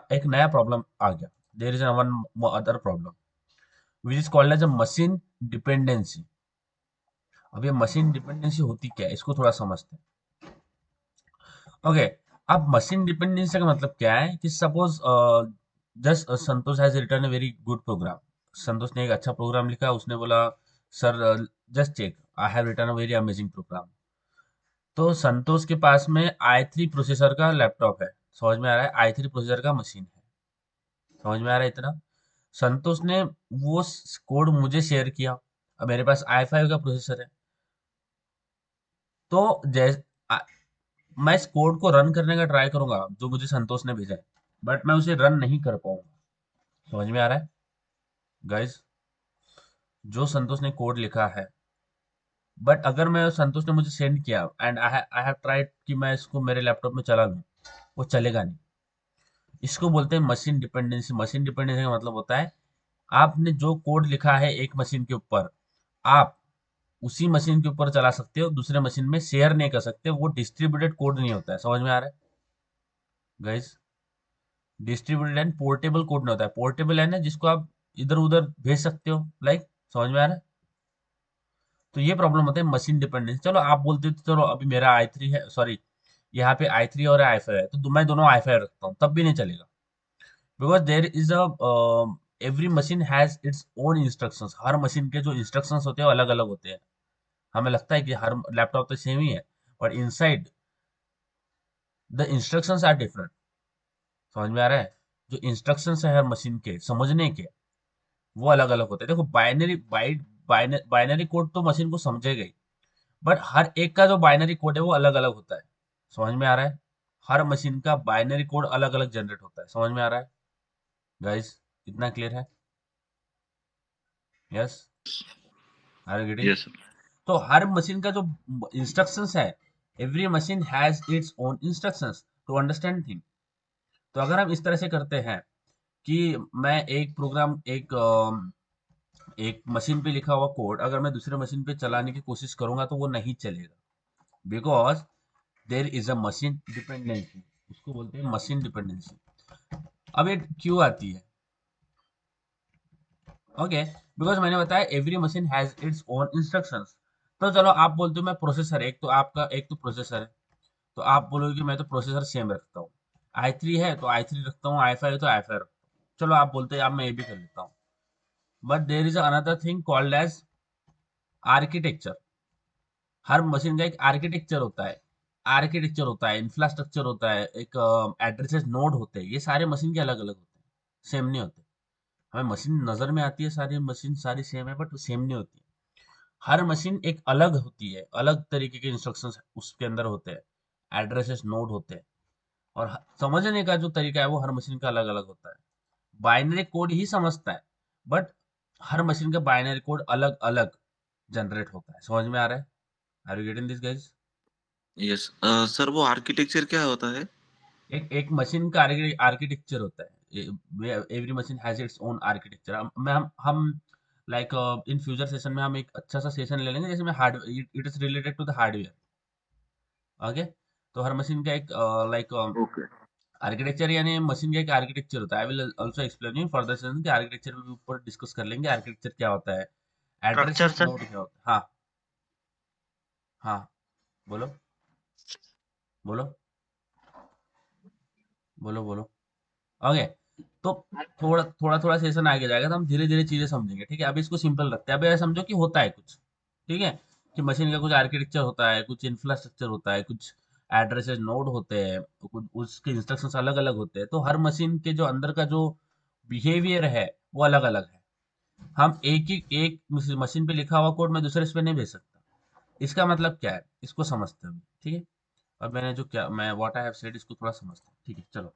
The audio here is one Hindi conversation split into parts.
एक नया प्रॉब्लम आ गया। There is one other problem which is called as a machine dependency. अब ये मशीन डिपेंडेंसी होती क्या है, इसको थोड़ा समझते हैं। ओके, अब मशीन डिपेंडेंसी का मतलब क्या है कि suppose just Santosh has written a very good program. Santosh ने एक अच्छा प्रोग्राम लिखा, उसने बोला sir just check I have written a very amazing program. तो संतोष के पास में i3 प्रोसेसर का लैपटॉप है, समझ में आ रहा है, i3 प्रोसेसर का मशीन है, समझ में आ रहा है इतना। संतोष ने वो कोड मुझे शेयर किया, अब मेरे पास i5 का प्रोसेसर है। तो जैसे मैं इस कोड को रन करने का ट्राई करूंगा जो मुझे संतोष ने भेजा है, बट मैं उसे रन नहीं कर पाऊंगा। समझ में आ रहा है गाइस, जो संतोष ने कोड लिखा है, बट अगर मैं संतोष ने मुझे सेंड किया एंड आई हैव ट्राइड कि मैं इसको मेरे लैपटॉप में चला लूं, वो चलेगा नहीं। इसको बोलते हैं मशीन डिपेंडेंसी। मशीन डिपेंडेंसी का मतलब होता है आपने जो कोड लिखा है एक मशीन के ऊपर, आप उसी मशीन के ऊपर चला सकते हो, दूसरे मशीन में शेयर नहीं कर सकते। वो डिस्ट्रीब्यूटेड कोड नहीं होता है, समझ में आ रहा है guys. Distributed and portable code नहीं होता है। पोर्टेबल है ना, जिसको आप इधर उधर भेज सकते हो, लाइक, समझ में आ रहा है। तो ये प्रॉब्लम होता है मशीन डिपेंडेंस। चलो आप बोलते हो तो चलो अभी मेरा i3 है, सॉरी यहाँ पे i3 और i5 है, तो मैं दोनों i5 रखता हूँ, तब भी नहीं चलेगा। Because there is a every machine has its own instructions. Her machine के जो इंस्ट्रक्शंस होते हैं वो अलग अलग होते हैं। हमें लगता है कि हर लैपटॉप तो सेम ही है, but inside the instructions are different. समझ में आ रहा है, जो इंस्ट्रक्शंस है हर मशीन के समझने के, वो अलग अलग होते हैं। देखो बाइनरी बाइट बाइनरी कोड तो मशीन को समझेगा ही, बट हर एक का जो बाइनरी कोड है वो अलग अलग होता है। समझ में आ रहा है, हर मशीन का बाइनरी कोड अलग अलग जनरेट होता है। समझ में आ रहा है गाइस, इतना क्लियर है? Yes, are you getting? Yes sir. तो हर मशीन का जो इंस्ट्रक्शंस है, every machine has its own instructions to understand thing. तो अगर हम इस तरह से करते हैं कि मैं एक प्रोग्राम एक मशीन पे लिखा हुआ कोड अगर मैं दूसरे मशीन पे चलाने की कोशिश करूंगा तो वो नहीं चलेगा, because there is a machine dependency. उसको बोलते हैं मशीन डिपेंडेंसी। अब ये क्यों आती है? ओके, बिकॉज मैंने बताया every machine has its own instructions. तो चलो आप बोलते हो मैं प्रोसेसर, एक तो आपका एक तो प्रोसेसर है, तो आप बोलोगे कि मैं तो प्रोसेसर सेम रखता हूँ। i3 है तो i3 रखता हूँ, i5 है तो i5 रखता हूँ। चलो आप बोलते हैं अब मैं ये भी कर लेता हूँ, but there is another thing called as architecture. हर मशीन का एक आर्किटेक्चर होता है, आर्किटेक्चर होता है, इंफ्रास्ट्रक्चर होता है, एक एड्रेसेस नोड होते हैं। ये सारे मशीन के अलग अलग होते हैं, सेम नहीं होते। हमें मशीन नजर में आती है, सारी मशीन सारी सेम है, बट सेम नहीं होती। हर मशीन एक अलग होती है, अलग तरीके के इंस्ट्रक्शंस उसके अंदर होते हैं, एड्रेसेस नोड होते हैं, और समझने का जो तरीका है वो हर मशीन का अलग अलग होता है। बाइनरी कोड ही समझता है, बट हर मशीन का बाइनरी कोड अलग अलग जनरेट होता है। समझ में आ रहा है? Are you getting this guys? Yes sir, वो आर्किटेक्चर क्या होता है? एक एक मशीन का आर्किटेक्चर होता है। Every machine has its own architecture. हम लाइक इन फ्यूचर सेशन में हम एक अच्छा सा सेशन ले लेंगे जिसमें hard it is related to the hardware. Okay, तो हर मशीन का एक लाइक ओके। आर्किटेक्चर, यानी मशीन का एक आर्किटेक्चर होता है। I will also explain you further session कि आर्किटेक्चर के ऊपर डिस्कस कर लेंगे, आर्किटेक्चर क्या होता है, स्ट्रक्चर एड्रेसेस सर। नोड क्या होता है। हाँ, हाँ, बोलो, बोलो, बोलो, बोलो। ओके, तो थोड़ा थोड़ा थोड़ा सेशन आगे जाएगा तो हम धीरे धीरे चीजें समझेंगे, ठीक है। अभी इसको सिंपल रखते हैं। अभी ऐसा समझो कि होता है कुछ, ठीक है, कि मशीन का कुछ आर्किटेक्चर होता है, कुछ इंफ्रास्ट्रक्चर होता है, कुछ एड्रेसेस नोड होते हैं, कुछ उसके इंस्ट्रक्शंस अलग अलग होते हैं। तो हर मशीन के जो अंदर का जो बिहेवियर है वो अलग अलग है। हम एक मशीन पे लिखा हुआ कोड मैं दूसरे पे नहीं भेज सकता। इसका मतलब क्या है, इसको समझते हैं, ठीक है। अब मैंने जो क्या मैं व्हाट आई हैव सेड इसको थोड़ा समझते हैं, ठीक है, चलो।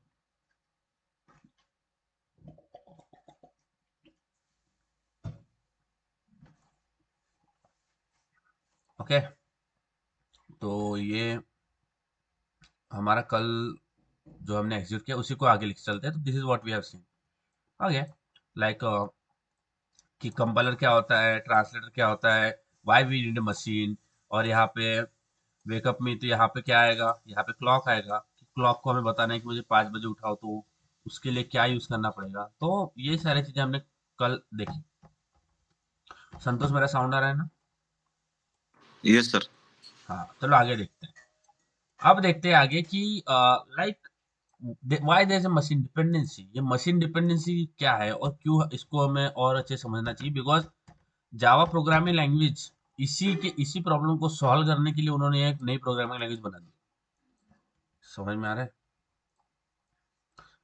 ओके, तो ये हमारा कल जो हमने एग्जीक्यूट किया उसी को आगे लिख चलते हैं। तो this is what we have seen. Okay, like कि कंपाइलर क्या होता है, ट्रांसलेटर क्या होता है, why we need a machine. और यहाँ पे वेकअप में तो यहाँ पे क्या आएगा, यहाँ पे क्लॉक आएगा कि क्लॉक को हमें बताना है कि मुझे 5 बजे उठाओ, तो उसके लिए क्या यूज करना पड़ेगा। तो ये सारी चीजें हमने कल देखी। संतोष, मेरा साउंड आ रहा है ना? Yes sir. हाँ, चलो आगे देखते हैं। अब देखते हैं आगे कि like why there is a machine dependency. ये मशीन डिपेंडेंसी क्या है और क्यों इसको हमें और अच्छे से समझना चाहिए। बिकॉज जावा प्रोग्रामिंग लैंग्वेज इसी प्रॉब्लम को सॉल्व करने के लिए उन्होंने एक नई प्रोग्रामिंग लैंग्वेज बना दी। समझ में आ रहा है?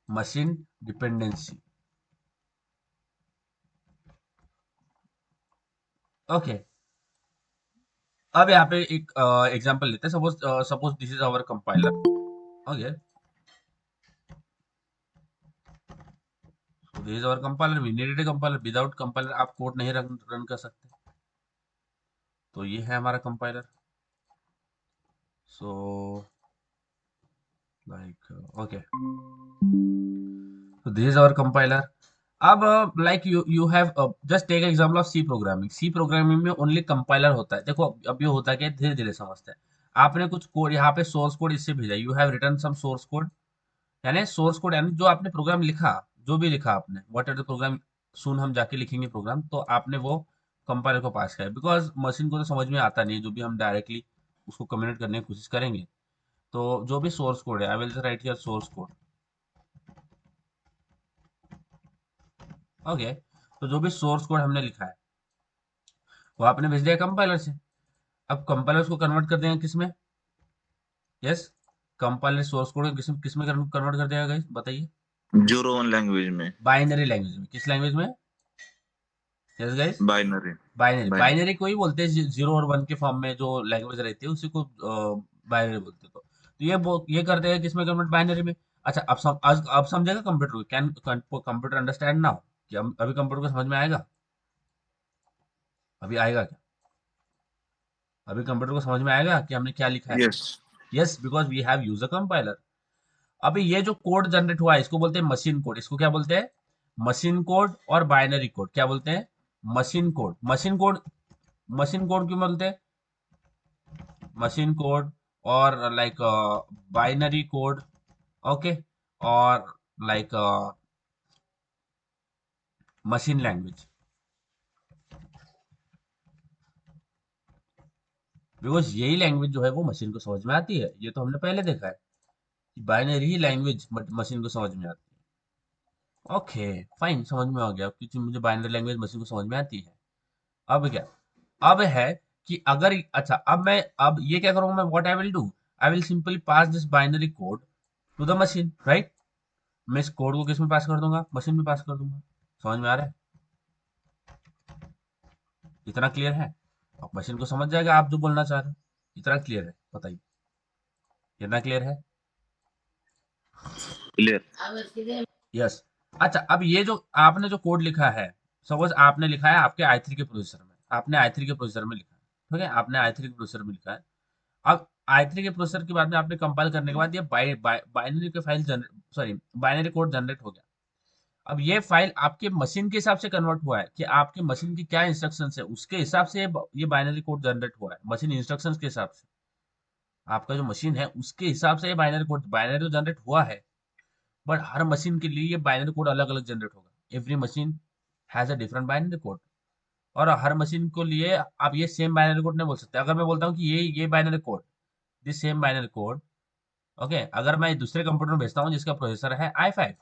Machine dependency. ओके, अब यहाँ पे एक एग्जांपल लेते हैं। Suppose this is our compiler. Okay, this is our compiler, we needed a compiler. Without compiler आप कोड नहीं रन कर सकते। तो ये है हमारा compiler. So like okay, so this is our compiler. अब like you have just take example of C programming. C programming में ओनली कंपाइलर होता है। देखो अब ये होता है कि धीरे धीरे समझते हैं। आपने कुछ कोड यहाँ पे सोर्स कोड इससे भेजा, you have written some source code. यानी सोर्स कोड यानी जो आपने प्रोग्राम लिखा, जो भी लिखा आपने, व्हाट आर द प्रोग्राम, सुन हम जाके लिखेंगे प्रोग्राम, तो आपने वो कंपाइलर को पास किया। बिकॉज मशीन को तो समझ में आता नहीं, जो भी हम डायरेक्टली उसको कम्युनिकेट करने की कोशिश करेंगे। तो जो भी सोर्स कोड है, I will write here source code. Okay, तो जो भी सोर्स कोड हमने लिखा है वो आपने भेज दिया कंपाइलर से। अब कंपाइलर उसको कन्वर्ट कर देंगे किस में? यस, कंपाइलर सोर्स कोड किस में कन्वर्ट कर देगा गाइस, बताइए? जीरो वन लैंग्वेज में। बाइनरी लैंग्वेज में। किस लैंग्वेज में? Yes guys, binary. Binary. Binary. Binary को ही बोलते हैं, जीरो और वन के फॉर्म में जो लैंग्वेज रहती है उसी को बाइनरी बोलते हैं। तो ये कर देगा किस में कन्वर्ट? बाइनरी में। अच्छा, अब समझेगा computer? Can computer understand now? कि अभी कंप्यूटर को समझ में आएगा? अभी आएगा क्या? अभी कंप्यूटर को समझ में आएगा कि हमने क्या लिखा है? Yes. Yes, because we have use a compiler. अभी ये जो कोड जनरेट हुआ है इसको बोलते हैं मशीन कोड। इसको क्या बोलते हैं? Machine code. और बाइनरी कोड क्या बोलते हैं? Machine code. Machine code, machine code क्यों बोलते हैं? मशीन कोड और लाइक बाइनरी कोड। ओके, और लाइक मशीन लैंग्वेज। बिकॉज यही लैंग्वेज जो है वो मशीन को समझ में आती है। ये तो हमने पहले देखा है कि बाइनरी ही लैंग्वेज मशीन को समझ में आती है। ओके, फाइन, समझ में आ गया क्योंकि मुझे बाइनरी लैंग्वेज मशीन को समझ में आती है। अब क्या? अब है कि अगर अच्छा, अब ये क्या करूंगा मैं? What I will do, I will simply pass this binary code to the machine, right? मैं इस कोड को किस में पास कर दूंगा? मशीन में पास कर दूंगा। समझ में आ रहा है? इतना क्लियर है? अब मशीन को समझ जाएगा आप जो बोलना चाह रहे हो। इतना क्लियर है? बताइए, कितना क्लियर है? क्लियर। यस। अच्छा, अब ये जो आपने जो कोड लिखा है, सपोज आपने लिखा है आपके आई थ्री के प्रोसेसर में। आपने आई थ्री के प्रोसेसर में लिखा है, ठीक है? आपने आई थ्री के प्रोसेसर में लिखा है। अब आई थ्री के प्रोसेसर के बाद में आपने कंपाइल करने के बाद ये बाइनरी के file sorry binary code generate हो गया। अब ये फाइल आपके मशीन के हिसाब से कन्वर्ट हुआ है कि आपके मशीन की क्या इंस्ट्रक्शंस है, उसके हिसाब से ये बाइनरी कोड जनरेट हुआ है। मशीन इंस्ट्रक्शंस के हिसाब से, आपका जो मशीन है उसके हिसाब से ये बाइनरी तो जनरेट हुआ है। बट हर मशीन के लिए ये बाइनरी कोड अलग अलग जनरेट होगा। Every machine has a different binary code. और हर मशीन को लिए आप ये सेम बाइनरी कोड नहीं बोल सकते। अगर मैं बोलता हूँ कि ये binary code, this same binary code, okay, अगर मैं दूसरे कंप्यूटर में भेजता हूँ जिसका प्रोसेसर है i5,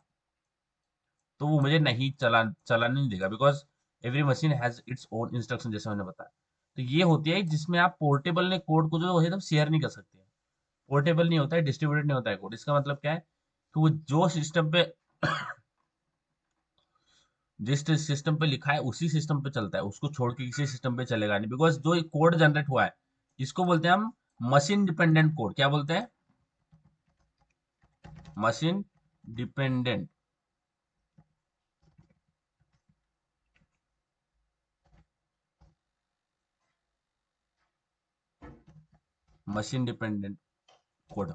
तो वो मुझे नहीं चलाने नहीं देगा। Because every machine has its own instruction, जैसे मैंने बताया। तो ये होती है जिसमें आप पोर्टेबल ने कोड को जो है एकदम शेयर नहीं कर सकते। पोर्टेबल नहीं होता है, डिस्ट्रीब्यूटेड नहीं होता है कोड। इसका मतलब क्या है कि वो जो सिस्टम पे जिस सिस्टम पे लिखा है उसी सिस्टम पे चलता है, उसको छोड़ के किसी सिस्टम पे चलेगा नहीं। बिकॉज जो कोड जनरेट हुआ है इसको बोलते हैं हम मशीन डिपेंडेंट कोड। क्या बोलते हैं? Machine dependent. Machine dependent code.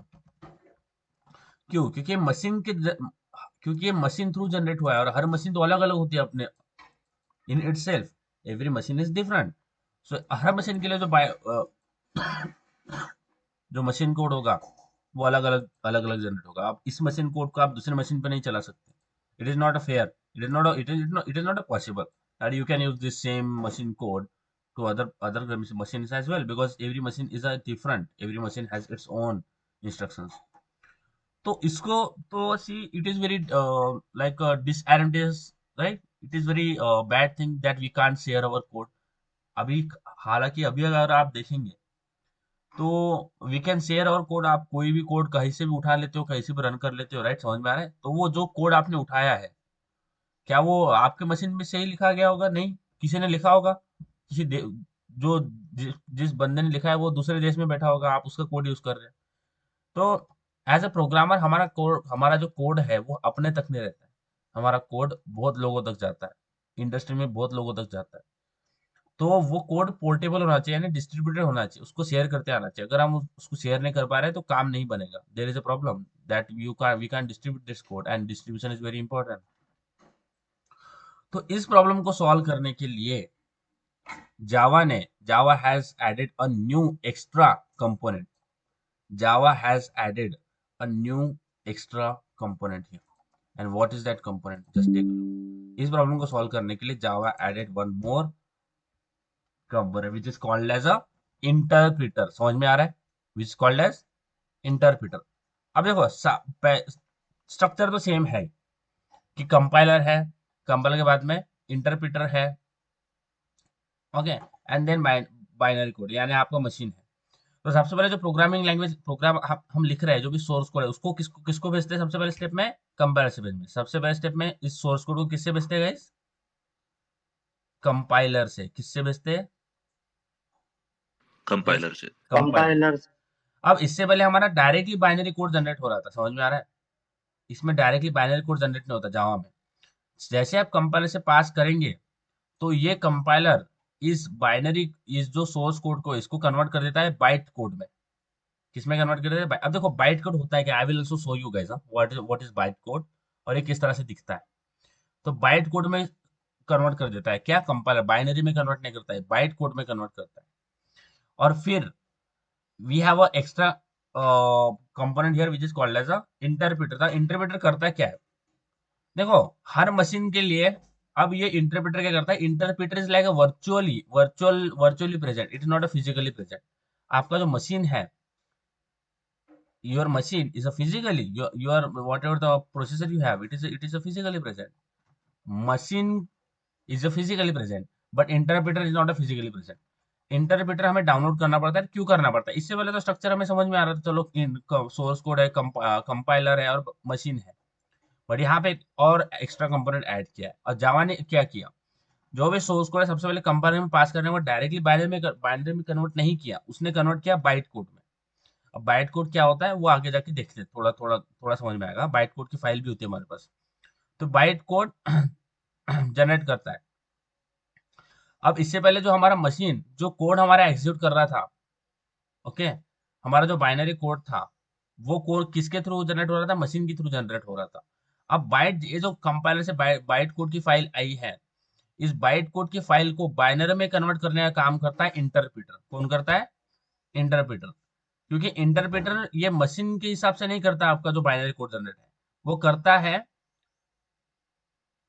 क्यों? क्योंकि ये मशीन थ्रू जनरेट हुआ है, और हर मशीन तो अलग अलग होती है अपने in itself. Every machine is different. So her machine के लिए जो मशीन कोड होगा वो अलग अलग जनरेट होगा। आप इस मशीन कोड को आप दूसरे मशीन पे नहीं चला सकते। It is not a fair. It is not a, it is not a possible that you can use this same machine code to other machines as well, because every machine is a different. Every machine has its own instructions. तो इसको तो see it is very like disadvantage, right? It is very bad thing that we can't share our code अभी। हालांकि अभी अगर आप देखेंगे तो we can share our code. आप कोई भी कोड कहीं से भी उठा लेते हो, कहीं से भी रन कर लेते हो, राइट? समझ में आ रहा है? तो वो जो कोड आपने उठाया है, क्या वो आपके मशीन में सही लिखा गया होगा? नहीं, किसी ने लिखा होगा। जो जिस बंदे ने लिखा है वो दूसरे देश में बैठा होगा, आप उसका कोड यूज कर रहे हैं। तो एज अ प्रोग्रामर हमारा जो कोड है वो अपने तक नहीं रहता है। हमारा कोड बहुत लोगों तक जाता है, इंडस्ट्री में बहुत लोगों तक जाता है। तो वो कोड पोर्टेबल होना चाहिए, यानी डिस्ट्रीब्यूटेड होना चाहिए, उसको शेयर करते आना चाहिए। अगर हम उसको शेयर नहीं कर पा रहे तो काम नहीं बनेगा। There is a problem that we can distribute this code, and distribution is very important. तो इस प्रॉब्लम को सॉल्व करने के लिए Java has added a new extra component. Java has added a new extra component here. And what is that component? Just take a look. इस प्रॉब्लम को सॉल्व करने के लिए Java added one more component which is called as a interpreter. समझ में आ रहा है? Which is called as interpreter. अब देखो स्ट्रक्चर तो सेम है कि कंपाइलर है, कंपाइलर के बाद में इंटरप्रिटर है, okay, and then binary code, यानी आपका मशीन है। तो सबसे पहले जो प्रोग्रामिंग लैंग्वेज प्रोग्राम हम लिख रहे हैं, जो भी सोर्स कोड है, उसको किसको किसको भेजते हैं? सबसे पहले स्टेप में कंपाइलर से भेजते हैं। सबसे पहले स्टेप में इस सोर्स कोड को किससे भेजते हैं गाइस? कंपाइलर से। किससे भेजते हैं? यस, कंपाइलर से। कंपाइलर। अब इससे पहले हमारा डायरेक्टली बाइनरी कोड जनरेट हो रहा था, समझ में आ रहा है? इसमें डायरेक्टली बाइनरी कोड जनरेट नहीं होता जावा में। जैसे आप कंपाइलर से पास करेंगे तो ये कंपाइलर इस जो सोर्स कोड को इसको कन्वर्ट कर देता है बाइट कोड में। किसमें कन्वर्ट कर देते हैं? अब देखो बाइट कोड होता है कि I will also show you guys what is byte code, और ये किस तरह से दिखता है। तो बाइट कोड में कन्वर्ट कर देता है क्या कंपाइलर? बाइनरी में कन्वर्ट नहीं करता है, बाइट कोड में कन्वर्ट करता है। और फिर we have a extra component here which is called as a interpreter. The interpreter करता है क्या है? देखो, हर मशीन के लिए अब ये इंटरप्रेटर क्या करता है? Interpreter is like a virtually present, it is not a physically present. आपका जो मशीन है, your machine is a physically your whatever the processor you have, it is a physically present. Machine is a physically present, but interpreter is not a physically present. Interpreter हमें डाउनलोड करना पड़ता है। क्यों करना पड़ता है? इससे पहले तो स्ट्रक्चर हमें समझ में आ रहा था, चलो सोर्स कोड है, कंपाइलर है और मशीन है। बट यहाँ पे एक और एक्स्ट्रा कंपोनेंट ऐड किया है। और जावा ने क्या किया? जो भी सोर्स कोड है सबसे पहले कंपाइलर में पास करने को डायरेक्टली बाइनरी में कन्वर्ट नहीं किया, उसने कन्वर्ट किया बाइट कोड में। अब बाइट कोड क्या होता है वो आगे जाके देखते हैं, थोड़ा थोड़ा थोड़ा समझ में आएगा। बाइट कोड की फाइल भी होती है हमारे पास। तो बाइट कोड जनरेट करता है। अब इससे पहले जो हमारा मशीन जो कोड हमारा एग्जीक्यूट कर रहा था, ओके, हमारा जो बाइनरी कोड था वो कोड किसके थ्रू जनरेट हो रहा था? मशीन के थ्रू जनरेट हो रहा था। अब ये जो कंपाइलर से बाइट कोड की फाइल आई है, इस बाइट कोड की फाइल को बाइनरी में कन्वर्ट करने का काम करता है इंटरप्रेटर। कौन करता है? इंटरप्रेटर। क्योंकि इंटरप्रेटर ये मशीन के हिसाब से नहीं करता आपका जो बाइनरी कोड जनरेट है, वो करता है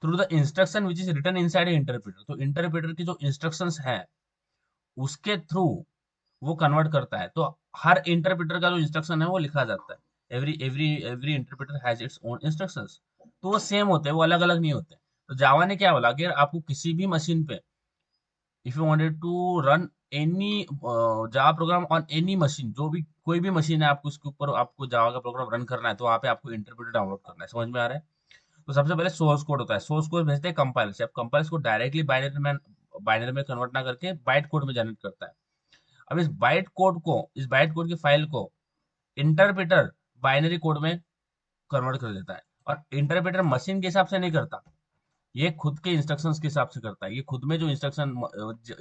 through the instruction which is written inside interpreter. तो इंटरप्रेटर की जो इंस्ट्रक्शंस हैं उसके थ्रू वो कन्वर्ट करता है। तो हर इंटरप्रेटर का जो इंस्ट्रक्शन है वो लिखा जाता है। Every interpreter has its own instructions. तो वो सेम होते हैं, वो अलग अलग नहीं होते। तो जावा ने क्या बोला, अगर आपको किसी भी मशीन पे if you wanted to run any Java program on any machine, जो भी कोई भी मशीन है आपको उसके ऊपर आपको जावा का प्रोग्राम रन करना है, तो वहाँ पे आपको इंटरप्रेटर डाउनलोड करना है। समझ में आ रहा है? तो सबसे पहले सोर्स कोड होता है, सोर्स कोड भेजते हैं कंपाइलर से। अब कंपाइलर को डायरेक्टली बाइनरी में कन्वर्ट ना करके बाइट कोड में जनरेट करता है। अब इस बाइट कोड की फाइल को इंटरप्रेटर बाइनरी कोड में कन्वर्ट कर देता है। और इंटरप्रेटर मशीन के हिसाब से नहीं करता, ये खुद के इंस्ट्रक्शंस के हिसाब से करता है। ये खुद में जो इंस्ट्रक्शन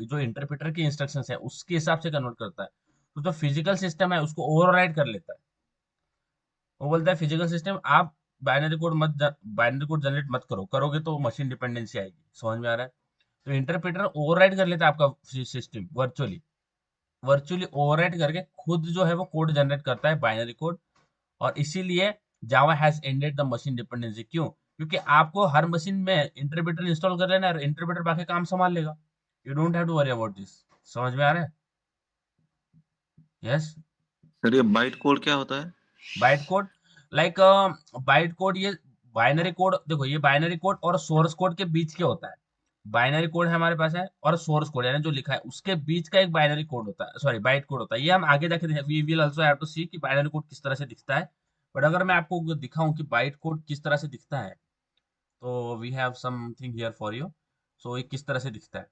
जो इंटरप्रेटर के इंस्ट्रक्शंस है उसके हिसाब से कन्वर्ट करता है। तो जो फिजिकल सिस्टम है उसको ओवरराइड कर लेता है। वो बोलता है फिजिकल सिस्टम आप बाइनरी कोड जनरेट मत करो, करोगे तो मशीन डिपेंडेंसी आएगी। समझ में आ रहा है? तो इंटरप्रेटर ओवरराइड कर लेता है आपका सिस्टम वर्चुअली ओवरराइड करके खुद जो है वो कोड जनरेट करता है, बाइनरी कोड। और इसीलिए Java has ended the machine dependency. क्यों? क्योंकि आपको हर मशीन में इंटरप्रेटर इंस्टॉल कर लेना है, इंटरप्रेटर बाकी काम संभाल लेगा। You don't have to worry about this. समझ में आ रहा है? यस। सर ये बाइट कोड क्या होता है? Byte code, like byte code, ये बाइनरी कोड, देखो ये बाइनरी कोड और सोर्स कोड के बीच के होता है। बाइनरी कोड हमारे पास है और सोर्स कोड यानी जो लिखा है उसके बीच का एक बाइनरी कोड होता है, सॉरी बाइट कोड होता है। ये हम आगे जाके we will also have to see कि बाइनरी कोड किस तरह से दिखता है। बट अगर मैं आपको दिखाऊं कि बाइट कोड किस तरह से दिखता है, तो we have something here for you. So ये किस तरह से दिखता है,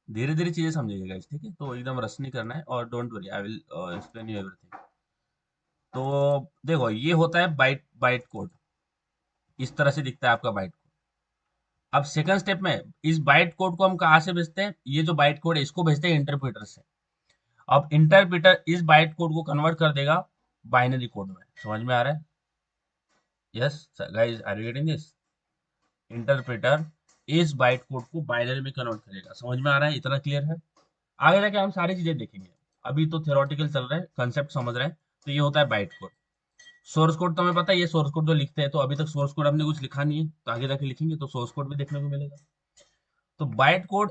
धीरे धीरे चीजें समझिएगा guys, ठीक है? तो एकदम रश नहीं करना है और don't worry, I will explain you everything. तो देखो ये होता है बाइट बाइट कोड, इस तरह से दिखता है आपका बाइट कोड। अब सेकंड स्टेप में इस बाइट कोड को हम कहाँ से भेजते हैं? ये जो बाइट कोड है इसको भेजते हैं इंटरप्रेटर से। अब इंटरप्रेटर इस बाइट कोड को कन्वर्ट कर देगा बाइनरी कोड में। समझ में आ रहा है? Yes guys, are you getting this? Interpreter इस बाइट कोड को बाइनरी में कन्वर्ट करेगा। समझ में आ रहा है? इतना क्लियर है? आगे जाके हम सारी चीजें देखेंगे, अभी तो थ्योरेटिकल चल रहा है, कंसेप्ट समझ रहे हैं। तो ये होता है बाइट कोड। सोर्स कोड तो हमें पता है, ये सोर्स कोड जो लिखते हैं, तो अभी तक सोर्स कोड हमने कुछ लिखा नहीं है, तो आगे जाके लिखेंगे तो सोर्स कोड भी देखने को मिलेगा। तो बाइट कोड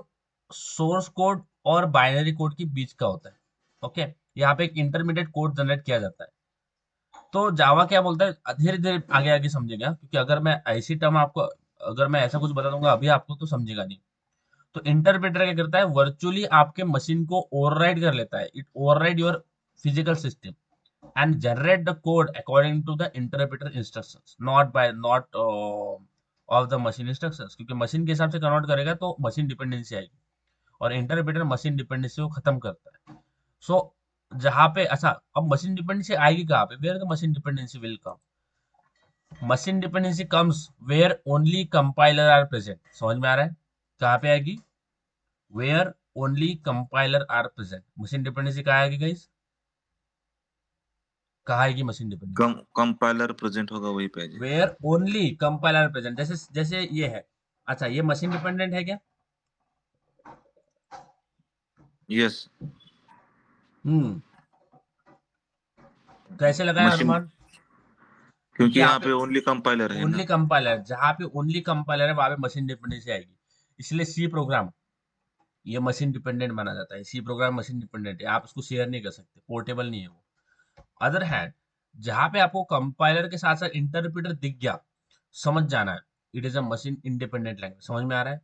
सोर्स कोड और बाइनरी कोड के बीच का होता है। ओके, यहाँ पे एक इंटरमीडिएट कोड जनरेट किया जाता है। तो जावा क्या बोलता है, धीरे धीरे आगे आगे समझेगा, क्योंकि अगर मैं ऐसी टर्म आपको, अगर मैं ऐसा कुछ बता दूंगा अभी आपको तो समझेगा नहीं। तो इंटरप्रेटर क्या करता है, वर्चुअली आपके मशीन को ओवरराइड कर लेता है। It override your physical system and generate the code according to the interpreter instructions, not of the machine instructions, क्योंकि मशीन के हिसाब से कन्वर्ट करेगा तो मशीन डिपेंडेंसी आएगी, और इंटरप्रेटर मशीन डिपेंडेंसी को खत्म करता है। सो जहां पे अच्छा, अब मशीन डिपेंडेंसी आएगी कहाँ पे? Where the machine dependency will come? Machine dependency comes where only compiler are present. समझ में आ रहा है? कहाँ पे आएगी? Where only compiler are present. Machine dependency कहाँ आएगी गाइस? कहाँ आएगी मशीन डिपेंडेंसी? कंपाइलर प्रेजेंट होगा वही पे आ जाएगी। वेयर ओनली कंपाइलर प्रेजेंट, जैसे जैसे ये है। अच्छा, ये मशीन डिपेंडेंट है क्या? यस। हम्म। कैसे लगाए मशीन, अनुमान? क्योंकि क्योंकि यहाँ यहाँ पे पे ओनली कंपाइलर है ओनली ना। कंपाइलर, जहाँ पे ओनली कंपाइलर है वहां पे मशीन डिपेंडेंसी आएगी। इसलिए सी प्रोग्राम ये मशीन डिपेंडेंट माना जाता है। सी प्रोग्राम मशीन डिपेंडेंट है, आप उसको शेयर नहीं कर सकते, पोर्टेबल नहीं है वो। अदर हैंड, जहां पे आपको कंपाइलर के साथ साथ इंटरप्रेटर दिख गया, समझ जाना है, it is a machine independent language. समझ में आ रहा है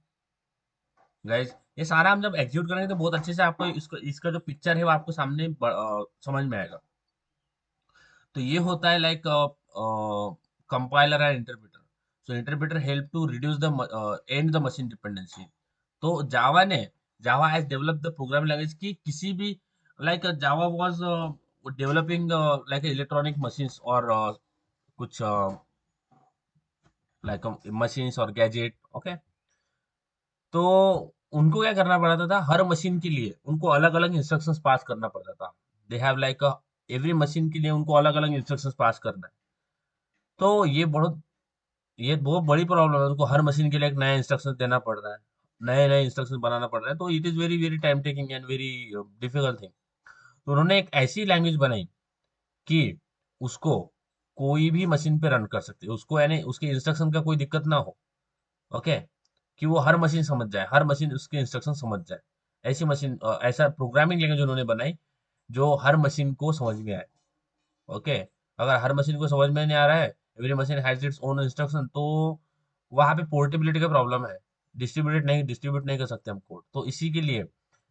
गाइस? ये सारा हम जब एग्जीक्यूट करेंगे तो बहुत अच्छे से आपको इसका इसका जो पिक्चर है वो आपको सामने समझ में आएगा। तो ये होता है like compiler and interpreter. So interpreter help to reduce the and the machine dependency. तो Java has developed the programming language की किसी भी, like Java was developing like electronic machines और कुछ लाइक मशीन्स और गैजेट। ओके, तो उनको क्या करना पड़ता था, हर मशीन के लिए उनको अलग अलग इंस्ट्रक्शंस पास करना पड़ता था। They have like every machine के लिए उनको अलग अलग इंस्ट्रक्शंस पास करना है। तो ये बहुत बड़ी प्रॉब्लम है, उनको हर मशीन के लिए एक नया इंस्ट्रक्शन देना पड़ रहा है, नए नए इंस्ट्रक्शन बनाना पड़ रहा है। तो it is very very time taking and very difficult thing. तो उन्होंने एक ऐसी लैंग्वेज बनाई कि उसको कोई भी मशीन पे रन कर सकते, उसको यानी उसके इंस्ट्रक्शन का कोई दिक्कत ना हो। ओके, कि वो हर मशीन समझ जाए, हर मशीन उसके इंस्ट्रक्शन समझ जाए। ऐसी मशीन ऐसा प्रोग्रामिंग लैंग्वेज उन्होंने बनाई जो हर मशीन को समझ में आए। ओके, अगर हर मशीन को समझ में नहीं आ रहा है, every machine has its own instruction, तो वहां पे पोर्टेबिलिटी का प्रॉब्लम है। डिस्ट्रीब्यूट नहीं कर सकते हम कोड। तो इसी के लिए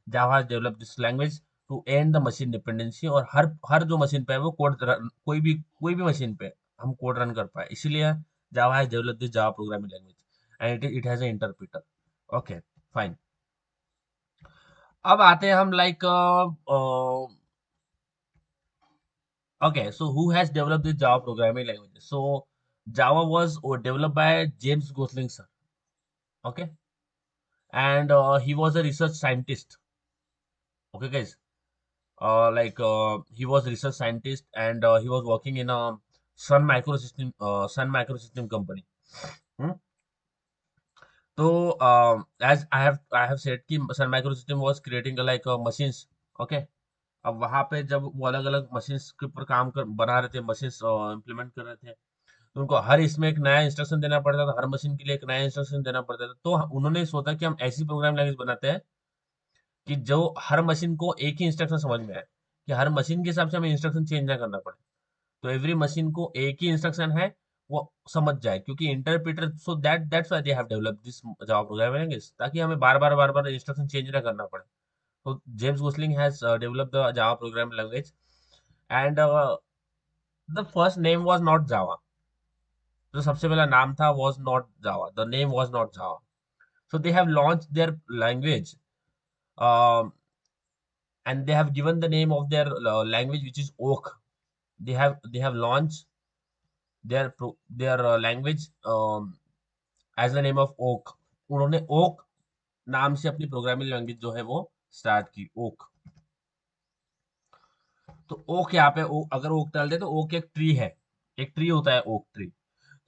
Java develop this language to end the machine dependency, और हर हर जो मशीन पे है वो कोई भी मशीन पे हम कोड रन कर पाए। इसीलिए Java has develop this Java programming language and it has a interpreter. Okay, fine. अब आते हैं हम like, okay, so who has developed this Java programming language? So Java was developed by James Gosling sir. Okay, and he was a research scientist. Okay, guys, he was research scientist, and he was working in a Sun Microsystem company. Hmm? So as I have said कि Sun Microsystem was creating like machines. Okay, अब वहां पे जब वो अलग अलग मशीन्स के ऊपर काम कर बना रहे थे, मशीन्स इम्प्लीमेंट कर रहे थे, तो उनको हर इसमें एक नया इंस्ट्रक्शन देना पड़ता था, हर मशीन के लिए एक नया इंस्ट्रक्शन देना पड़ता था। तो उन्होंने सोचा कि हम ऐसी प्रोग्राम लैंग्वेज बनाते हैं कि जो हर मशीन को एक ही इंस्ट्रक्शन समझ में आए, कि हर मशीन के हिसाब से हमें इंस्ट्रक्शन चेंज ना करना पड़े। तो एवरी मशीन को एक ही इंस्ट्रक्शन है, वो समझ जाए, क्योंकि interpreter, so that's why they have developed this Java programming language, ताकि हमें बार बार इंस्ट्रक्शन चेंज ना करना पड़े। तो James Gosling has developed the Java programming language, and the first name was not Java. जो सबसे पहला नाम था was not Java, the name was not Java. So they have launched their language, and they have given the name of their language, which is oak. They have launched their language as the name of oak. उन्होंने oak नाम से अपनी प्रोग्रामिंग लैंग्वेज जो है वो स्टार्ट की, ओक। तो ओक यहाँ पे अगर ओक डाल दे तो ओक एक ट्री है, एक ट्री होता है ओक ट्री।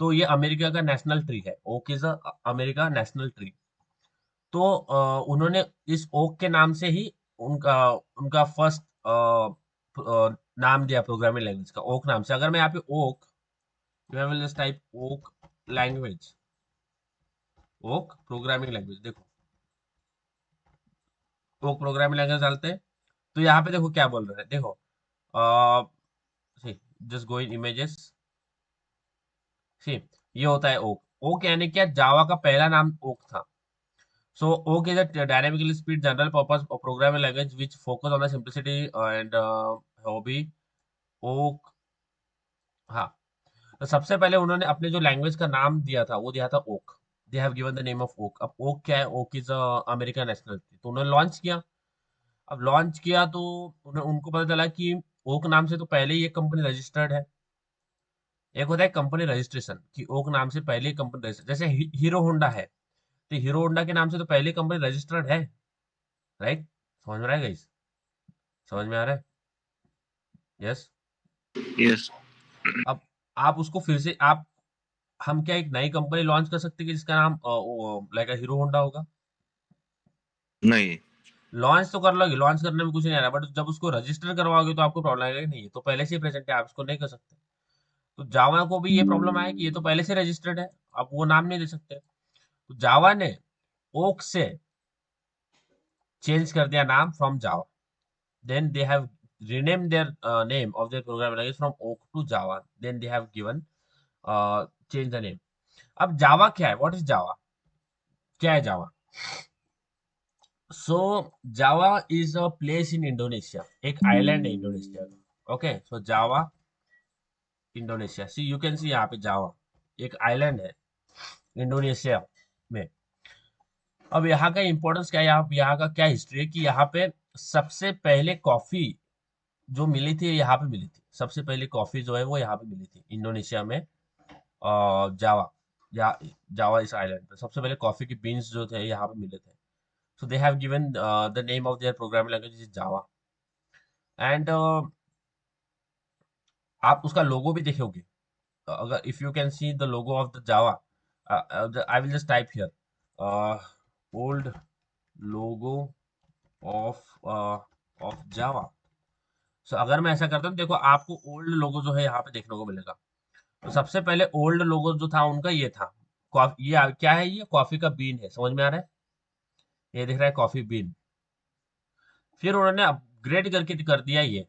तो ये अमेरिका का नेशनल ट्री है, oak is America national tree. तो उन्होंने इस ओक के नाम से ही उनका उनका फर्स्ट नाम दिया प्रोग्रामिंग लैंग्वेज का, ओक नाम से। अगर मैं यहाँ पे ओक, मैं will just type oak language, oak programming language, देखो ओक प्रोग्रामिंग लैंग्वेज डालते हैं तो यहाँ पे देखो क्या बोल रहे हैं, देखो जस्ट गो इन इमेजेस। सी, ये होता है ओक। ओक यानी क्या, जावा का पहला नाम ओक था। So Oak is a dynamically speed general purpose programming language which focus on the simplicity and hobby. Oak, हाँ। तो सबसे पहले उन्होंने अपने जो लैंग्वेज का नाम दिया था वो दिया था oak. They have given the name of oak. अब ओक क्या है, ओक इज अमेरिकन नेशनल, तो उन्होंने लॉन्च किया। अब लॉन्च किया तो उनको पता चला कि ओक नाम से तो पहले ही एक कंपनी रजिस्टर्ड है। एक होता है कंपनी रजिस्ट्रेशन, कि ओक नाम से पहले ही कंपनी रजिस्टर्ड, जैसे हीरो होंडा है, तो हीरो होंडा के नाम से तो पहले कंपनी रजिस्टर्ड है, राइट? समझ में आएगा इस, समझ में आ रहा है? यस। यस। अब आप उसको फिर से आप, हम क्या एक नई कंपनी लॉन्च कर सकते हैं कि जिसका नाम लाइक हीरो होंडा होगा? नहीं। लॉन्च तो कर लोगे, लॉन्च करने में कुछ नहीं आ रहा, बट जब उसको रजिस्टर करवाओगे तो आपको प्रॉब्लम आएगा कि नहीं, ये तो पहले से ही प्रेजेंट है, आप इसको नहीं कर सकते। तो जावा को भी ये प्रॉब्लम आया कि ये तो पहले से रजिस्टर्ड है, आप वो नाम नहीं दे सकते। तो जावा ने ओक से चेंज कर दिया नाम, from Java. Then they have renamed their name of their programming language from oak to java, then they have given change the name. अब जावा क्या है, व्हाट इज जावा, क्या है Java? So Java is a place in Indonesia, एक आइलैंड है इंडोनेशिया का। Okay, so Java Indonesia, see you can see यहाँ पे जावा एक आइलैंड है इंडोनेशिया में। अब यहाँ का इंपॉर्टेंस क्या है, यहाँ का क्या हिस्ट्री है, कि यहाँ पे सबसे पहले कॉफी जो मिली थी, यहाँ पे मिली थी। सबसे पहले कॉफी जो है वो यहाँ पे मिली थी इंडोनेशिया में, जावा, या जावा इस आइलैंड पे सबसे पहले कॉफी की बीन्स जो थे यहाँ पे मिले थे। So they have given the name of their programming language is Java. And आप उसका लोगो भी देखोगे, अगर if you can see the logo of the Java, I will just type here old logo of of Java. So अगर मैं ऐसा करता हूँ, देखो आपको ओल्ड लोगो जो है यहाँ पे देखने को मिलेगा। तो सबसे पहले ओल्ड लोगो जो था उनका ये था, ये क्या है, ये कॉफी का बीन है, समझ में आ रहा है? ये दिख रहा है कॉफी बीन। फिर उन्होंने अपग्रेड करके कर दिया ये,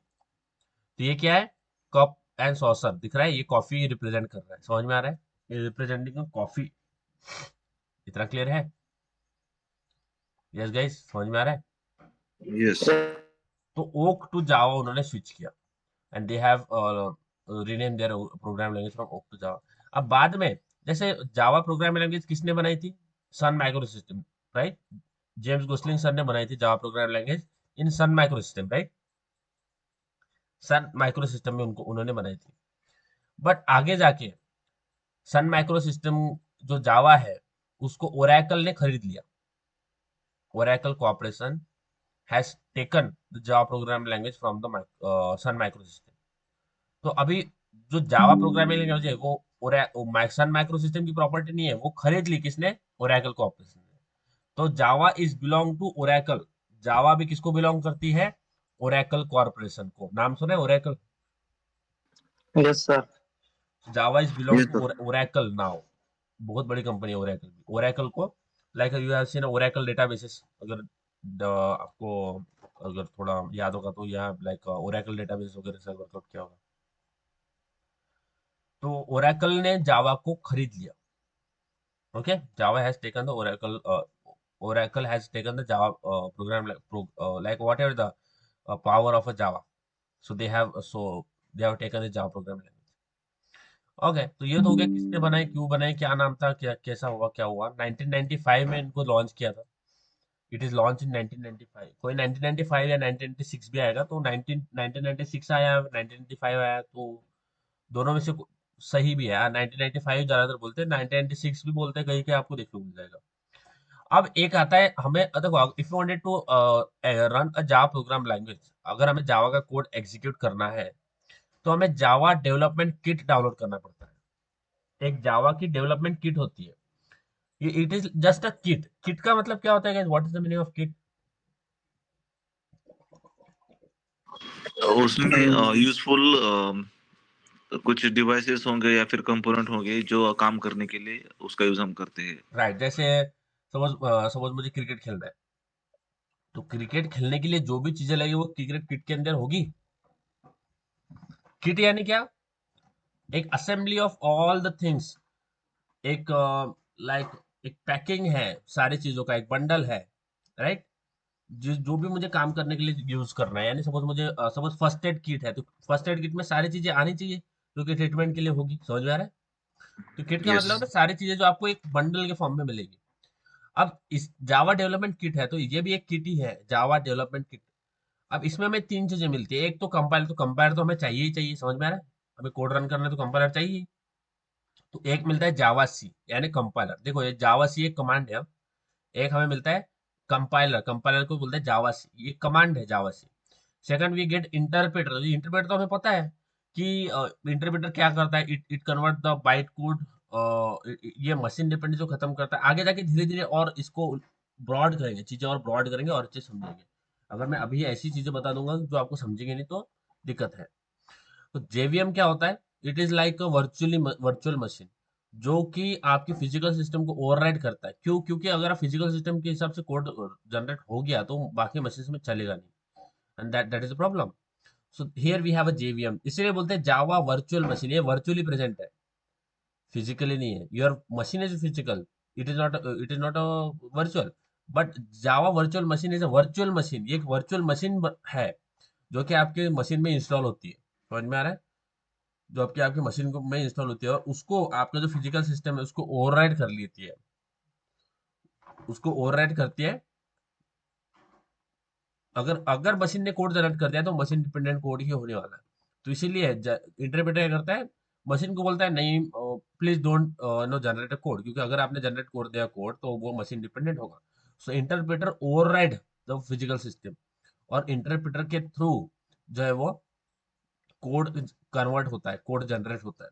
तो ये क्या है, कप एंड सॉसर दिख रहा है, ये कॉफी रिप्रेजेंट कर रहा है, समझ में आ रहा है? ये रिप्रेजेंटिंग कॉफी। इतना क्लियर है? यस गाइस, समझ में आ रहा है? यस। तो ओक टू जावा उन्होंने स्विच किया, and they have rename their program language from Oak to Java. अब बाद में, जैसे जावा प्रोग्राम लैंग्वेज किसने बनाई थी, Sun micro System, right? James Gosling sir ने बनाई थी Java program language in Sun micro System, right? Sun micro System में उनको उन्होंने बनाई थी। बट आगे जाके सन माइक्रो सिस्टम जो जावा है उसको ओरेकल ने खरीद लिया। Oracle corporation has taken the Java program language from the Sun micro system. तो अभी जो जावा प्रोग्रामिंग लैंग्वेज है वो सन माइक्रो सिस्टम की प्रॉपर्टी नहीं है, वो खरीद ली किसने, ओरेकल कॉर्पोरेशन ने। तो Java is belong to Oracle. Java भी किसको बिलोंग करती है, ओरेकल कॉर्पोरेशन को। नाम सुना है Oracle? Yes sir. Java is belong ये टू सर। Oracle now. बहुत बड़ी कंपनी है ओरेकल भी। ओरेकल को like you have seen Oracle databases, अगर आपको अगर थोड़ा याद होगा तो यह लाइक ओरेकल डेटाबेस वगैरह से वर्कआउट किया होगा। तो ओरेकल ने जावा को खरीद लिया। Okay, Java has taken the Oracle, Oracle has taken the Java program like whatever the power of a Java. So they have taken the Java program language. Okay, तो ये तो हो गया किसने बनाई, क्यों बनाई, क्या नाम था, क्या कैसा हुआ, क्या हुआ। 1995 में इनको लॉन्च किया था। It is launch in 1995। कोई 1995 या 1996 भी आएगा, तो 1996 आया, 1995 आया, तो दोनों में से सही भी है। 1995 ज्यादातर बोलते हैं, 1996 भी बोलते हैं कहीं के, आपको देखने को मिल जाएगा। अब एक आता है हमें, देखो if you wanted to run a Java program language, अगर हमें जावा का कोड एग्जीक्यूट करना है तो हमें जावा डेवलपमेंट किट डाउनलोड करना पड़ता है। एक जावा की डेवलपमेंट किट होती है। ये it is just a kit. Kit का मतलब क्या होता है, what is the meaning of kit? उसमें यूजफुल कुछ डिवाइसेस होंगे या फिर कंपोनेंट होंगे जो काम करने के लिए उसका यूज हम करते हैं। राइट, जैसे सपोज मुझे क्रिकेट खेलना है, तो क्रिकेट खेलने के लिए जो भी चीजें लगी वो क्रिकेट किट के अंदर होगी। किट यानी क्या? एक assembly of all the things, एक लाइक एक पैकिंग है सारी चीजों का, एक बंडल है, राइट। जो भी मुझे काम करने के लिए यूज करना है, यानी सपोज फर्स्ट एड किट है, तो फर्स्ट एड किट में सारी चीजें आनी चाहिए जो कि ट्रीटमेंट के लिए होगी। समझ में आ रहा है? तो किट का यस। मतलब है सारी चीजें जो आपको एक बंडल के फॉर्म में मिलेगी। अब इस जावा डेवलपमेंट किट है, तो ये भी एक किट ही है, जावा डेवलपमेंट किट। अब इसमें हमें तीन चीजें मिलती है। एक तो कंपाइलर, तो कंपाइलर तो हमें चाहिए ही चाहिए, समझ में आ रहा है? हमें कोड रन करना है तो कंपाइलर चाहिए। तो एक मिलता है जावा सी, यानी कंपाइलर। देखो, ये जावा सी एक कमांड है। एक हमें मिलता है कंपाइलर, कंपाइलर को बोलते हैं जावा सी, ये कमांड है Java C. Second we get interpreter. Interpreter तो हमें पता है कि इंटरप्रेटर क्या करता है, it it convert the byte code. ये मशीन डिपेंडेंसी जो खत्म करता है। आगे जाके धीरे धीरे और इसको ब्रॉड करेंगे, चीजें और ब्रॉड करेंगे और अच्छे समझेंगे। अगर मैं अभी ऐसी चीजें बता दूंगा जो आपको समझेंगे नहीं तो दिक्कत है। तो जेवीएम क्या होता है? It is like a virtual machine, जो कि आपकी फिजिकल सिस्टम को ओवरराइड करता है। क्यों? क्योंकि अगर आप फिजिकल सिस्टम के हिसाब से कोड जनरेट हो गया तो बाकी मशीन में चलेगा नहीं, and that is a problem. So here we have a JVM, इसलिए बोलते हैं जावा वर्चुअल मशीन। ये वर्चुअली प्रेजेंट है, फिजिकली नहीं है। Your machine is physical, it is not a virtual. But Java virtual machine is a virtual machine. ये एक वर्चुअल मशीन है जो कि आपके मशीन में इंस्टॉल होती है। समझ में आ रहा है? जो आपकी आपकी मशीन को में इंस्टॉल होती है, और उसको आपका जो फिजिकल सिस्टम है उसको ओवरराइड कर लेती है, उसको ओवरराइड करती है। अगर अगर मशीन ने कोड जनरेट कर दिया तो मशीन डिपेंडेंट कोड ही होने वाला है। तो इसीलिए इंटरप्रेटर क्या करता है, मशीन को बोलता है नहीं, please don't know generate a code, क्योंकि अगर आपने जनरेट कोड दिया कोड तो वो मशीन डिपेंडेंट होगा। So interpreter override the physical system, और इंटरप्रेटर के थ्रू जो है वो कोड कन्वर्ट होता है, कोड जनरेट होता है।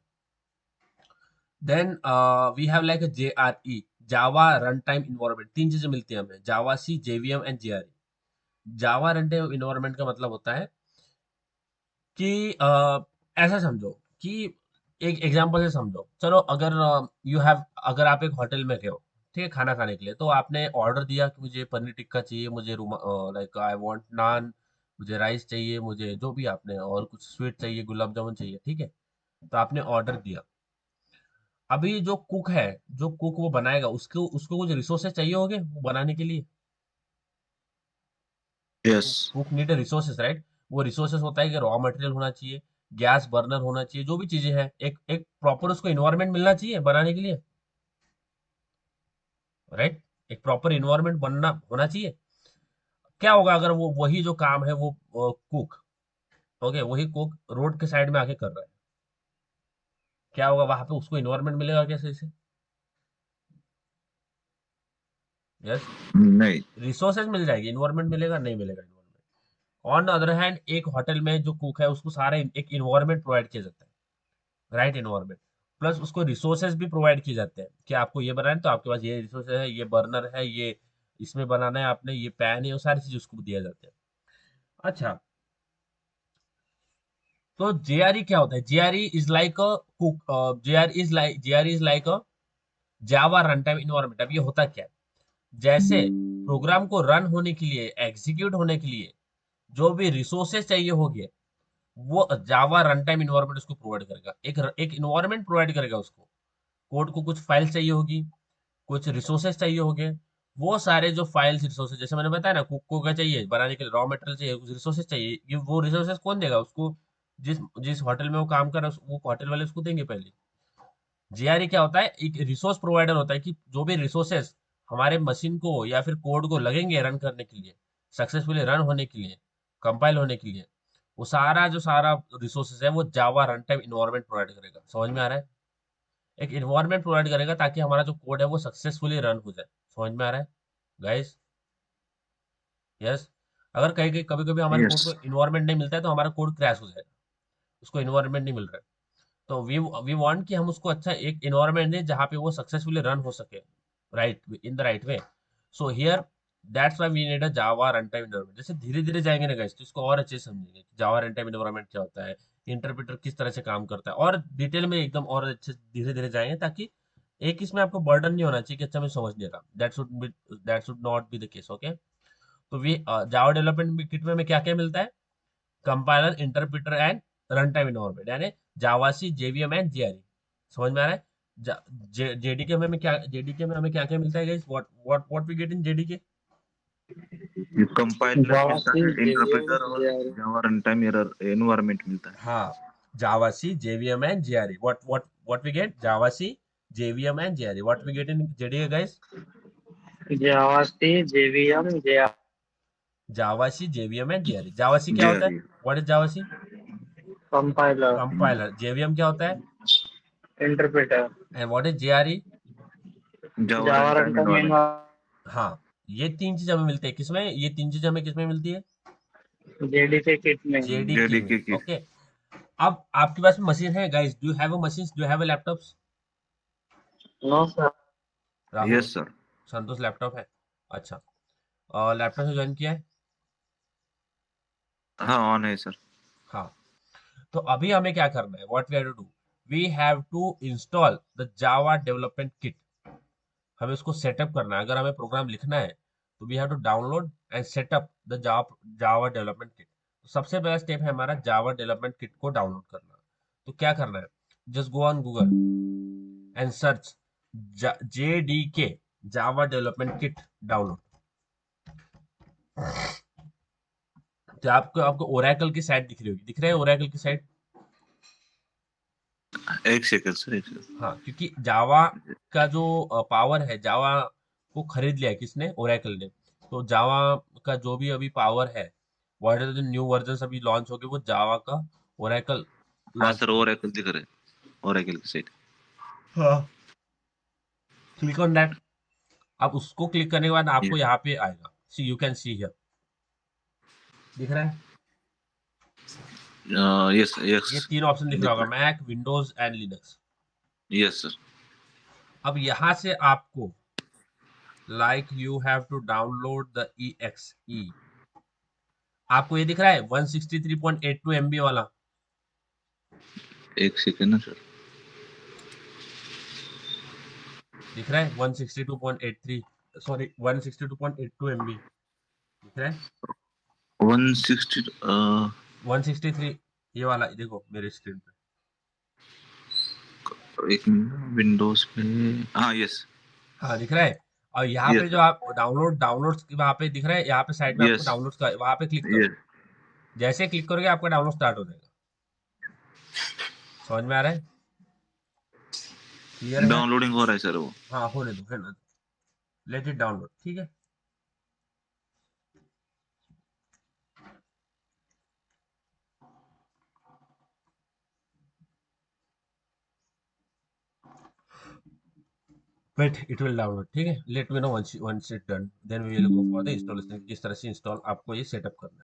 Then we have like JRE, Java run time environment. तीन चीजें मिलती हैं हमें, Java C, JVM and JRE। Java run time environment का मतलब होता है कि ऐसा समझो कि एक एग्जांपल से समझो। चलो, अगर यू हैव अगर आप एक होटल में गए हो, ठीक है, खाना खाने के लिए, तो आपने ऑर्डर दिया कि मुझे पनीर टिक्का चाहिए, मुझे रूमा लाइक आई वांट नान, मुझे राइस चाहिए, मुझे जो भी आपने, और कुछ स्वीट चाहिए, गुलाब जामुन चाहिए, ठीक है। तो आपने ऑर्डर दिया। अभी जो कुक है, जो कुक वो बनाएगा, उसको उसको कुछ रिसोर्सेज चाहिए होंगे वो बनाने के लिए। Yes. Cook need resources, right. वो रिसोर्सेज होता है कि रॉ मटेरियल होना चाहिए, गैस बर्नर होना चाहिए, जो भी चीजें हैं, एक एक प्रॉपर उसको इन्वायरमेंट मिलना चाहिए बनाने के लिए, राइट। एक प्रॉपर इन्वायरमेंट बनना होना चाहिए। क्या होगा अगर वो वही जो काम है वो कुक, ओके, वही कुक रोड के साइड में आके कर रहा है, क्या होगा वहां पे? उसको इन्वायरमेंट मिलेगा कैसे से? यस, नहीं। रिसोर्सेज मिल जाएगी, इन्वायरमेंट मिलेगा नहीं? मिलेगा environment. On the other hand, एक होटल में जो कुक है उसको सारा एक इन्वायरमेंट प्रोवाइड किया जाता है, राइट, इन्वायरमेंट। प्लस उसको रिसोर्सेज भी प्रोवाइड किए जाते हैं कि आपको ये बनाना है तो आपके पास ये रिसोर्सेज है, ये बर्नर है, ये इसमें बनाना है आपने, ये पैन है, वो सारी चीज उसको दिया जाते हैं। अच्छा, तो जेआरई क्या होता है? JRE is like a cook, JRE is like a Java run time environment. अब ये होता क्या है? जैसे प्रोग्राम को रन होने के लिए, एग्जीक्यूट होने के लिए जो भी रिसोर्सेज चाहिए होंगे, वो जावा रन टाइम इन्वायरमेंट उसको प्रोवाइड करेगा। एक इन्वायरमेंट प्रोवाइड करेगा उसको। कोड को कुछ फाइल चाहिए होगी, कुछ रिसोर्सेज चाहिए होंगे, वो सारे जो फाइल्स रिसोर्सेज, जैसे मैंने बताया ना, कुक को क्या चाहिए बनाने के लिए, रॉ मटेरियल चाहिए, कुछ रिसोर्सेज चाहिए, ये वो रिसोर्सेज कौन देगा उसको? जिस जिस होटल में वो काम कर रहा है वो होटल वाले उसको देंगे पहले। जीआरई क्या होता है? एक रिसोर्स प्रोवाइडर होता है कि जो भी रिसोर्सेस हमारे मशीन को या फिर कोड को लगेंगे रन करने के लिए, सक्सेसफुली रन होने के लिए, कंपाइल होने के लिए, वो सारा जो सारा रिसोर्सेस है वो जावा रन टाइम इन्वायरमेंट प्रोवाइड करेगा। समझ में आ रहा है? एक इन्वायरमेंट प्रोवाइड करेगा ताकि हमारा जो कोड है वो सक्सेसफुली रन हो जाए। समझ में आ रहा है गाइस? यस। अगर कहीं कहीं कभी कभी हमारे कोड यस। को इन्वायरमेंट नहीं मिलता है तो हमारा कोड क्रैश हो जाएगा, उसको इन्वायरमेंट नहीं मिल रहा है। तो वी वांट कि हम उसको अच्छा एक इन्वायरमेंट दें जहाँ पे वो सक्सेसफुली रन हो सके, right, in the right way. So here that's why we need a Java run time environment. जैसे धीरे धीरे जाएंगे ना गाइस तो इसको और अच्छे से समझेंगे कि जावा रन टाइम इन्वायरमेंट क्या होता है, इंटरप्रेटर किस तरह से काम करता है, और डिटेल में एकदम और अच्छे धीरे धीरे जाएंगे, ताकि एक इसमें आपको बर्डन नहीं होना चाहिए कि अच्छा मैं समझ नहीं रहा। That should not be the case. Okay. तो वी जावा डेवलपमेंट किट में क्या क्या मिलता है? Compiler, interpreter and run time environment, यानी जावासी, जेवीएम एंड जीआरई। समझ में आ रहा है? जेडीके में क्या, जेडीके में हमें क्या क्या मिलता है guys? What we get in JDK? Compiler Java मिलता सी है, जेवीएम इंटरप्रेटर और JRE. Java run time error environment मिलता है। हाँ, Java C, JVM and GRE. What we get? Java C, JVM and GRE. What we get in JDK guys? Java C JVM JRE. Java C, JVM and GRE. Java C क्या जी आ होता है? रही है। What is Java C? Compiler. Compiler. JVM क्या होता है? Interpreter. And what is GRE? Java Java run time runtime environment. हाँ, ये तीन चीज हमें मिलते हैं किसमें? ये तीन चीज हमें किसमें मिलती है? जेडीके किट में। जेडीके में। जेडीके की। ओके। अब आपके पास मशीन है guys, do have a machine, do have a laptops? No sir. Rahul, yes sir. Santosh laptop है? अच्छा, और लैपटॉप से ज्वाइन किया है? हाँ ऑन है सर। हाँ। तो अभी हमें क्या करना है? What we have to do, we have to install the Java development kit. हमें उसको सेटअप करना है। अगर हमें प्रोग्राम लिखना है तो we have to download and setup the Java development kit. तो सबसे पहला स्टेप है हमारा जावा डेवलपमेंट किट को डाउनलोड करना। तो क्या करना है? Just go on Google and search JDK, Java development kit download. तो आपको आपको ओरेकल की साइट दिख रही होगी, दिख रहा है ओरेकल की साइट? एक सेकंड सर, एक सेकंड। हाँ, क्योंकि जावा का जो पावर है, जावा को खरीद लिया है किसने? ओरेकल ने। तो जावा का जो भी अभी पावर है, what are the new version अभी लॉन्च हो गए, वो जावा का ओरेकल हाँ लॉन्च सर, करेगा। ओरेकल दिख रहा है, ओरेकल की साइट। हाँ, क्लिक ऑन दैट। अब उसको क्लिक करने के बाद आपको यहाँ पे आएगा, see you can see here, दिख रहा है? Yes yes. ये तीन ऑप्शन दिख रहा दिख होगा, रहा मैक, विंडोज एंड लिनक्स। है, यस सर। अब यहाँ से आपको, like you have to download the EXE। आपको ये दिख रहा है 163.82 MB वाला? एक सेकंड ना सर। दिख रहा है 162.83, सॉरी 162.82 MB दिख रहा है? 160। 163, ये वाला देखो मेरे स्क्रीन पे। एक मिनट, विंडोज पे। हाँ यस। हाँ, दिख रहा है। और यहाँ पे यस जो आप डाउनलोड वहाँ पे दिख रहा है, यहाँ पे साइड में आपको यस डाउनलोड का, वहाँ पे क्लिक करो। यस। जैसे क्लिक करोगे आपका डाउनलोड स्टार्ट हो जाएगा। समझ में आ रहा है? क्लियर है? डाउनलोडिंग हो रहा है सर वो। हाँ, होने दो, होने दो, लेट इट डाउनलोड, ठीक है। वेट, इट विल डाउनलोड, ठीक है। Let me know once it done, then we will go for the installation, किस तरह से इंस्टॉल आपको ये सेटअप करना है।